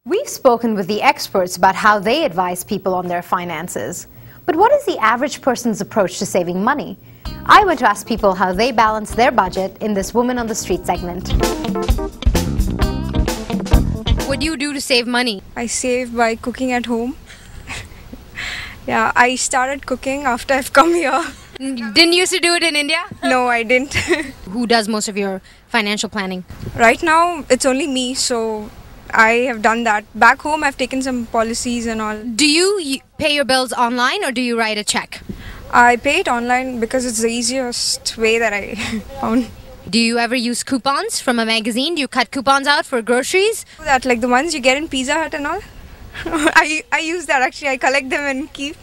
We've spoken with the experts about how they advise people on their finances. But what is the average person's approach to saving money? I went to ask people how they balance their budget in this Woman on the Street segment. What do you do to save money? I save by cooking at home. Yeah, I started cooking after I've come here. Didn't you used to do it in India? No, I didn't. Who does most of your financial planning? Right now, it's only me, so I have done that. Back home, I've taken some policies and all. Do you pay your bills online or do you write a check? I pay it online because it's the easiest way that I found. Do you ever use coupons from a magazine? Do you cut coupons out for groceries? That, like the ones you get in Pizza Hut and all. I use that actually. I collect them and keep.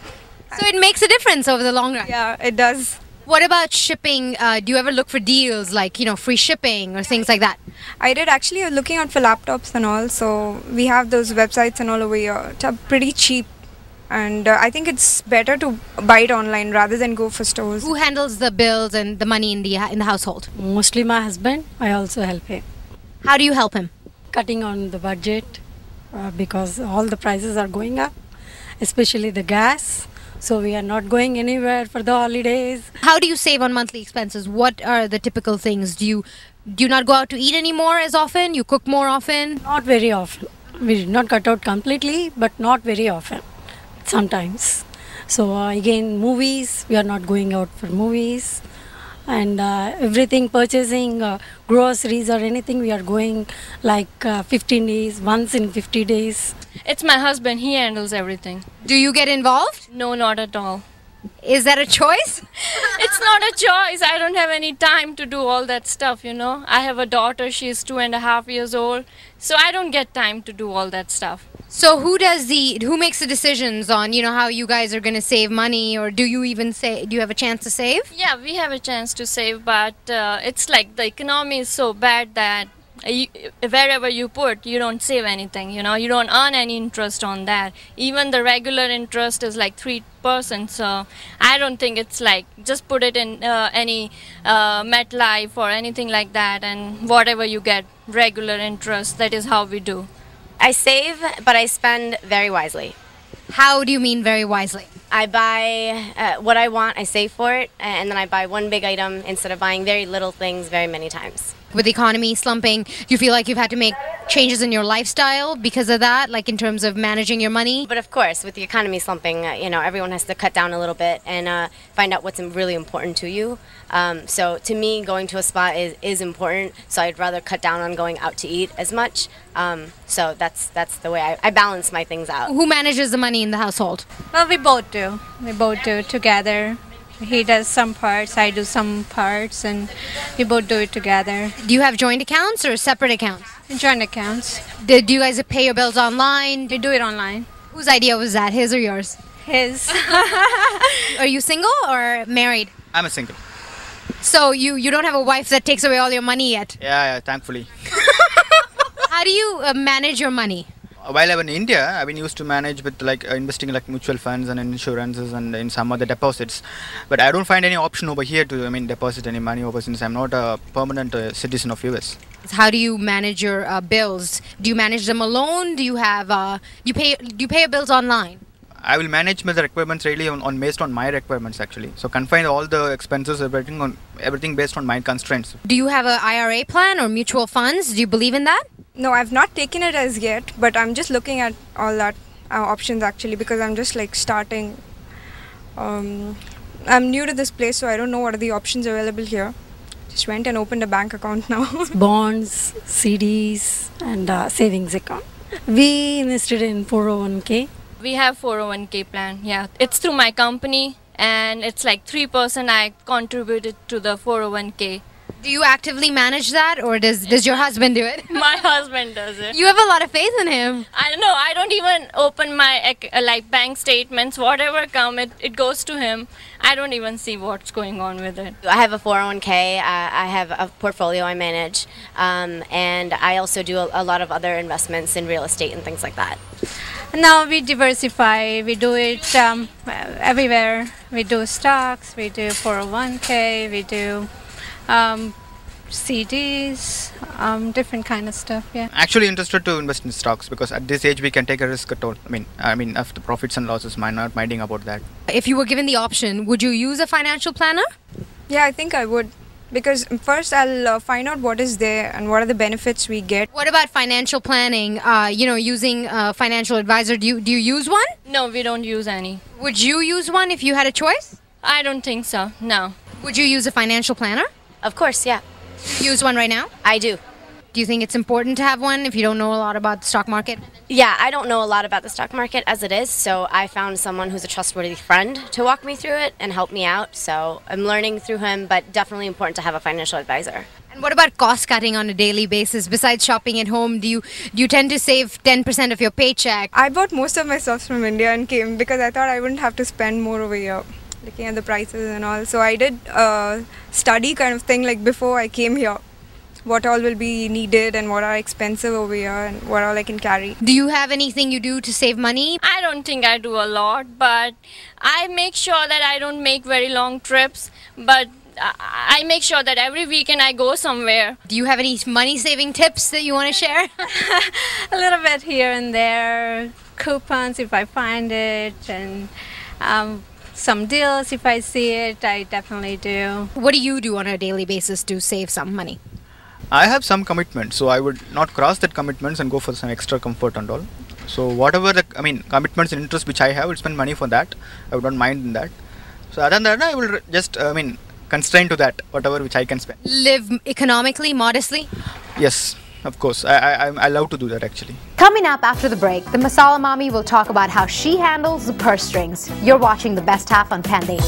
So it makes a difference over the long run. Yeah, it does. What about shipping? Do you ever look for deals like, free shipping or things like that? I did actually looking out for laptops and all. So we have those websites and all over here. It's pretty cheap. And I think it's better to buy it online rather than go for stores. Who handles the bills and the money in the household? Mostly my husband. I also help him. How do you help him? Cutting on the budget because all the prices are going up, especially the gas. So we are not going anywhere for the holidays. How do you save on monthly expenses? What are the typical things? Do you not go out to eat anymore as often? You cook more often? Not very often. We did not cut out completely, but not very often. Sometimes. So again, movies, we are not going out for movies. And everything, purchasing groceries or anything, we are going like 15 days, once in 50 days. It's my husband, he handles everything. Do you get involved? No, not at all. Is that a choice? It's not a choice. I don't have any time to do all that stuff, I have a daughter, she's 2.5 years old, so I don't get time to do all that stuff. So who makes the decisions on, how you guys are going to save money, or do you have a chance to save? Yeah, we have a chance to save, but it's like the economy is so bad that wherever you put, you don't save anything, you don't earn any interest on that. Even the regular interest is like 3%, so I don't think it's like just put it in any MetLife or anything like that, and whatever you get, regular interest, that is how we do. I save, but I spend very wisely. How do you mean very wisely? I buy what I want, I save for it, and then I buy one big item instead of buying very little things very many times. With the economy slumping, do you feel like you've had to make changes in your lifestyle because of that, like in terms of managing your money? But of course, with the economy slumping, everyone has to cut down a little bit and find out what's really important to you. So to me, going to a spa is important, so I'd rather cut down on going out to eat as much. So that's the way I balance my things out. Who manages the money in the household? Well, we both do. We both do together. He does some parts, I do some parts, and we both do it together. Do you have joint accounts or separate accounts? Joint accounts. Do you guys pay your bills online? We do it online. Whose idea was that, his or yours? His. Are you single or married? I'm a single. So you don't have a wife that takes away all your money yet? Yeah, thankfully. How do you manage your money? While I was in India, I've been used to manage with investing in mutual funds and insurances and in some other deposits. But I don't find any option over here to deposit any money over, since I'm not a permanent citizen of US. How do you manage your bills? Do you manage them alone? Do you have do you pay your bills online? I will manage my requirements really based on my requirements actually. So confine all the expenses, everything based on my constraints. Do you have an IRA plan or mutual funds? Do you believe in that? No, I've not taken it as yet, but I'm just looking at all that options actually, because I'm just like starting. I'm new to this place, so I don't know what are the options available here. Just went and opened a bank account now. Bonds, CDs, and savings account. We invested in 401k. We have 401k plan, yeah. It's through my company, and it's like 3% I contributed to the 401k. Do you actively manage that, or does your husband do it? My husband does it. You have a lot of faith in him. I don't know. I don't even open my bank statements. Whatever come, it goes to him. I don't even see what's going on with it. I have a 401k. I have a portfolio I manage, and I also do a lot of other investments in real estate and things like that. Now we diversify. We do it everywhere. We do stocks. We do 401k. We do CDs, different kind of stuff. Yeah. Actually interested to invest in stocks because at this age we can take a risk at all. I mean, of the profits and losses, not minding about that. If you were given the option, would you use a financial planner? Yeah, I think I would. Because first I'll find out what is there and what are the benefits we get. What about financial planning? Using a financial advisor. Do you use one? No, we don't use any. Would you use one if you had a choice? I don't think so. No. Would you use a financial planner? Of course, yeah. Use one right now? I do. Do you think it's important to have one if you don't know a lot about the stock market? Yeah, I don't know a lot about the stock market as it is, so I found someone who's a trustworthy friend to walk me through it and help me out. So I'm learning through him, but definitely important to have a financial advisor. And what about cost cutting on a daily basis? Besides shopping at home, do you tend to save 10% of your paycheck? I bought most of my stuff from India and came because I thought I wouldn't have to spend more over here, looking at the prices and all. So I did a study kind of thing like before I came here. What all will be needed and what are expensive over here and what all I can carry. Do you have anything you do to save money? I don't think I do a lot, but I make sure that I don't make very long trips. But I make sure that every weekend I go somewhere. Do you have any money saving tips that you want to share? A little bit here and there, coupons if I find it, and some deals if I see it, I definitely do. What do you do on a daily basis to save some money? I have some commitment, so I would not cross that commitments and go for some extra comfort and all. So whatever commitments and interests which I have, I will spend money for that. I would not mind in that. So other than that, I will just constrain to that, whatever which I can spend. Live economically, modestly? Yes, of course. I love to do that actually. Coming up after the break, the Masala Mommy will talk about how she handles the purse strings. You're watching The Best Half on Panday.